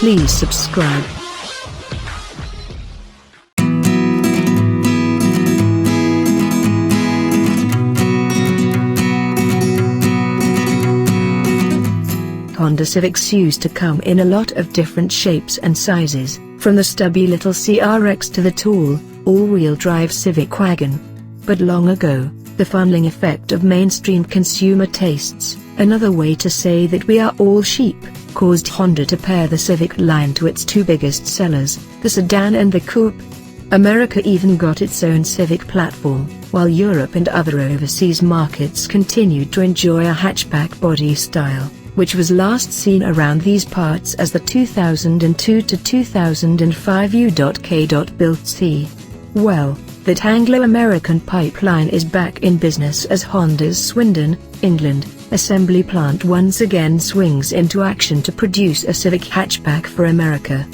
Please subscribe. Honda Civics used to come in a lot of different shapes and sizes, from the stubby little CRX to the tall, all-wheel drive Civic wagon. But long ago, the funneling effect of mainstream consumer tastes, another way to say that we are all sheep, caused Honda to pair the Civic line to its two biggest sellers, the sedan and the coupe. America even got its own Civic platform, while Europe and other overseas markets continued to enjoy a hatchback body style, which was last seen around these parts as the 2002 to 2005 U.K. built C. Well, that Anglo-American pipeline is back in business as Honda's Swindon, England, assembly plant once again swings into action to produce a Civic hatchback for America.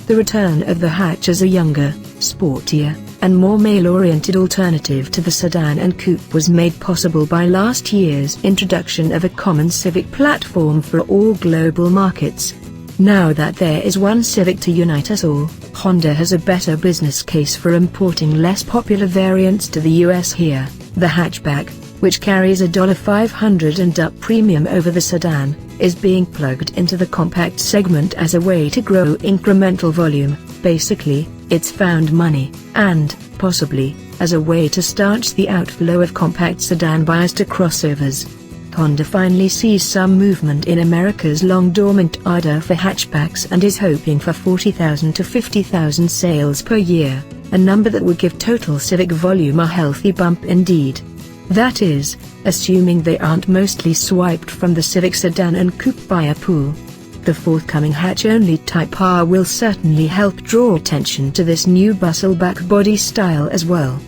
The return of the hatch as a younger, sportier, and more male-oriented alternative to the sedan and coupe was made possible by last year's introduction of a common Civic platform for all global markets. Now that there is one Civic to unite us all, Honda has a better business case for importing less popular variants to the US here. The hatchback, which carries a $500 and up premium over the sedan, is being plugged into the compact segment as a way to grow incremental volume. Basically, it's found money, and, possibly, as a way to stanch the outflow of compact sedan buyers to crossovers. Honda finally sees some movement in America's long-dormant ardor for hatchbacks and is hoping for 40,000 to 50,000 sales per year, a number that would give total Civic volume a healthy bump indeed. That is, assuming they aren't mostly swiped from the Civic sedan and coupe buyer pool. The forthcoming hatch-only Type R will certainly help draw attention to this new bustleback body style as well.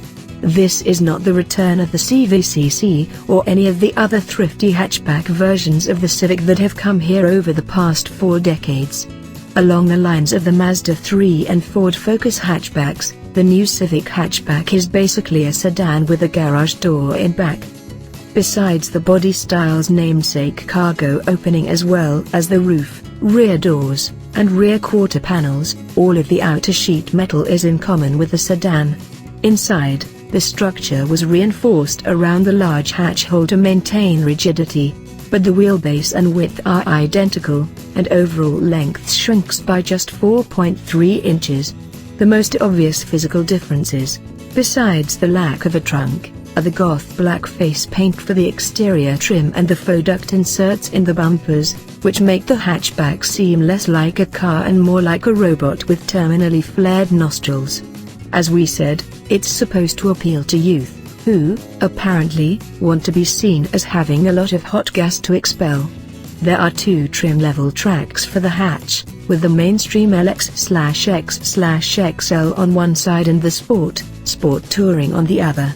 This is not the return of the CVCC or any of the other thrifty hatchback versions of the Civic that have come here over the past 4 decades. Along the lines of the Mazda 3 and Ford Focus hatchbacks, the new Civic hatchback is basically a sedan with a garage door in back. Besides the body style's namesake cargo opening as well as the roof, rear doors, and rear quarter panels, all of the outer sheet metal is in common with the sedan. Inside, the structure was reinforced around the large hatch hole to maintain rigidity, but the wheelbase and width are identical, and overall length shrinks by just 4.3 inches. The most obvious physical differences, besides the lack of a trunk, are the goth black face paint for the exterior trim and the faux duct inserts in the bumpers, which make the hatchback seem less like a car and more like a robot with terminally flared nostrils. As we said, it's supposed to appeal to youth, who, apparently, want to be seen as having a lot of hot gas to expel. There are 2 trim-level tracks for the hatch, with the mainstream LX/X/XL on one side and the Sport Touring on the other.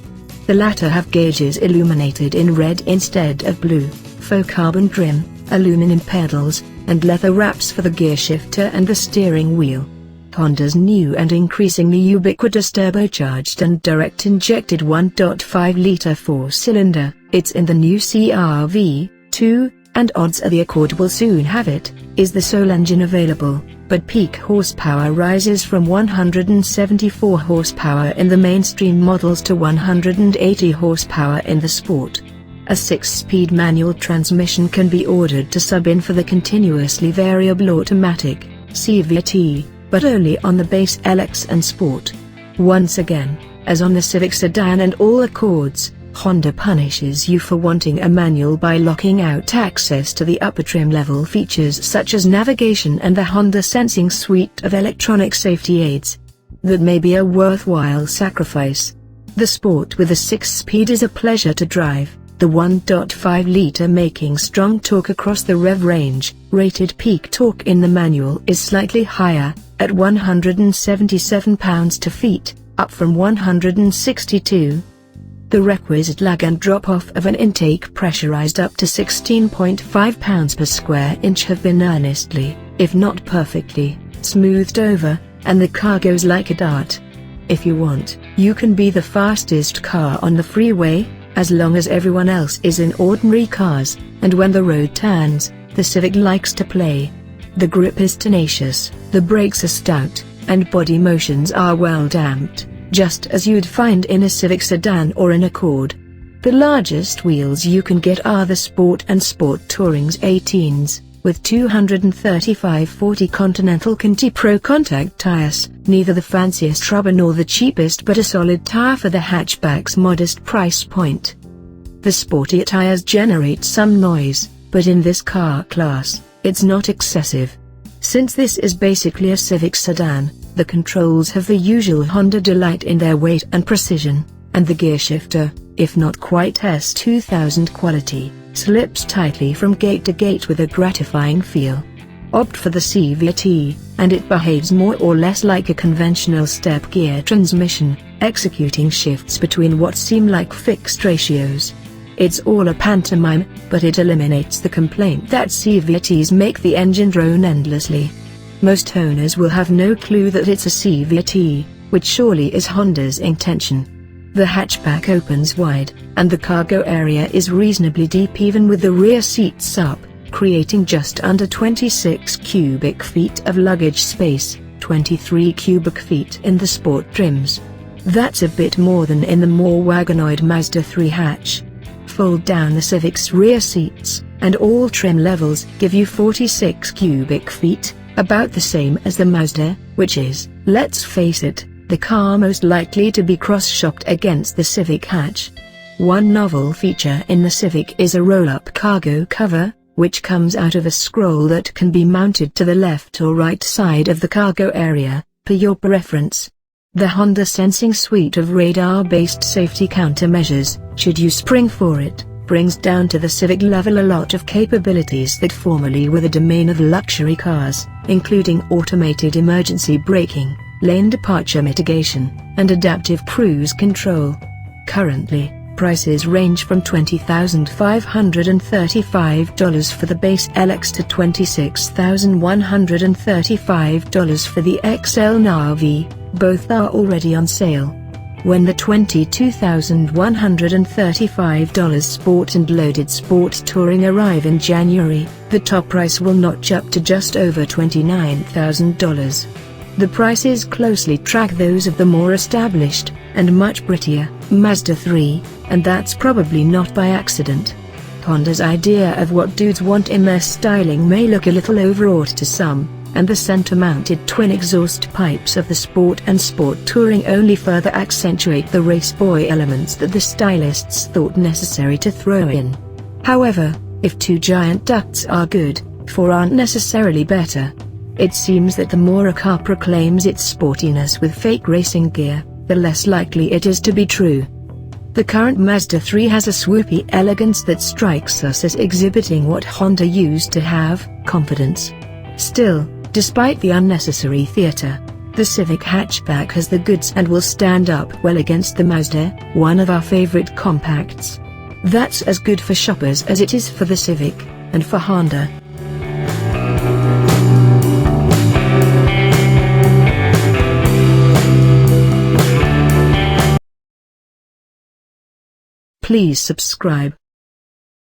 The latter have gauges illuminated in red instead of blue, faux carbon trim, aluminum pedals, and leather wraps for the gear shifter and the steering wheel. Honda's new and increasingly ubiquitous turbocharged and direct-injected 1.5-liter 4-cylinder, it's in the new CR-V, 2, and odds are the Accord will soon have it, is the sole engine available, but peak horsepower rises from 174 horsepower in the mainstream models to 180 horsepower in the Sport. A 6-speed manual transmission can be ordered to sub in for the continuously variable automatic, CVT, but only on the base LX and Sport. Once again, as on the Civic sedan and all Accords, Honda punishes you for wanting a manual by locking out access to the upper trim level features such as navigation and the Honda Sensing suite of electronic safety aids. That may be a worthwhile sacrifice. The Sport with a 6-speed is a pleasure to drive, the 1.5-liter making strong torque across the rev range. Rated peak torque in the manual is slightly higher, at 177 pounds-feet, up from 162. The requisite lag and drop-off of an intake pressurized up to 16.5 pounds per square inch have been earnestly, if not perfectly, smoothed over, and the car goes like a dart. If you want, you can be the fastest car on the freeway, as long as everyone else is in ordinary cars, and when the road turns, the Civic likes to play. The grip is tenacious, the brakes are stout, and body motions are well damped, just as you'd find in a Civic sedan or an Accord. The largest wheels you can get are the Sport and Sport Touring's 18s, with 235/40 Continental Conti Pro contact tires, neither the fanciest rubber nor the cheapest but a solid tire for the hatchback's modest price point. The sporty tires generate some noise, but in this car class, it's not excessive. Since this is basically a Civic sedan, the controls have the usual Honda delight in their weight and precision, and the gearshifter, if not quite S2000 quality, slips tightly from gate to gate with a gratifying feel. Opt for the CVT, and it behaves more or less like a conventional step-gear transmission, executing shifts between what seem like fixed ratios. It's all a pantomime, but it eliminates the complaint that CVTs make the engine drone endlessly. Most owners will have no clue that it's a CVT, which surely is Honda's intention. The hatchback opens wide, and the cargo area is reasonably deep even with the rear seats up, creating just under 26 cubic feet of luggage space, 23 cubic feet in the sport trims. That's a bit more than in the more wagonoid Mazda 3 hatch. Fold down the Civic's rear seats, and all trim levels give you 46 cubic feet, about the same as the Mazda, which is, let's face it, the car most likely to be cross-shocked against the Civic hatch. One novel feature in the Civic is a roll-up cargo cover, which comes out of a scroll that can be mounted to the left or right side of the cargo area, per your preference. The Honda Sensing suite of radar-based safety countermeasures, should you spring for it, brings down to the Civic level a lot of capabilities that formerly were the domain of luxury cars, including automated emergency braking, lane departure mitigation, and adaptive cruise control. Currently, prices range from $20,535 for the base LX to $26,135 for the XL Navi. Both are already on sale. When the $22,135 Sport and Loaded Sport Touring arrive in January, the top price will notch up to just over $29,000. The prices closely track those of the more established, and much prettier, Mazda 3, and that's probably not by accident. Honda's idea of what dudes want in their styling may look a little overwrought to some, and the center-mounted twin exhaust pipes of the Sport and Sport Touring only further accentuate the race boy elements that the stylists thought necessary to throw in. However, if two giant ducts are good, four aren't necessarily better. It seems that the more a car proclaims its sportiness with fake racing gear, the less likely it is to be true. The current Mazda 3 has a swoopy elegance that strikes us as exhibiting what Honda used to have, confidence. Still, despite the unnecessary theater, the Civic hatchback has the goods and will stand up well against the Mazda, one of our favorite compacts. That's as good for shoppers as it is for the Civic, and for Honda. Please subscribe.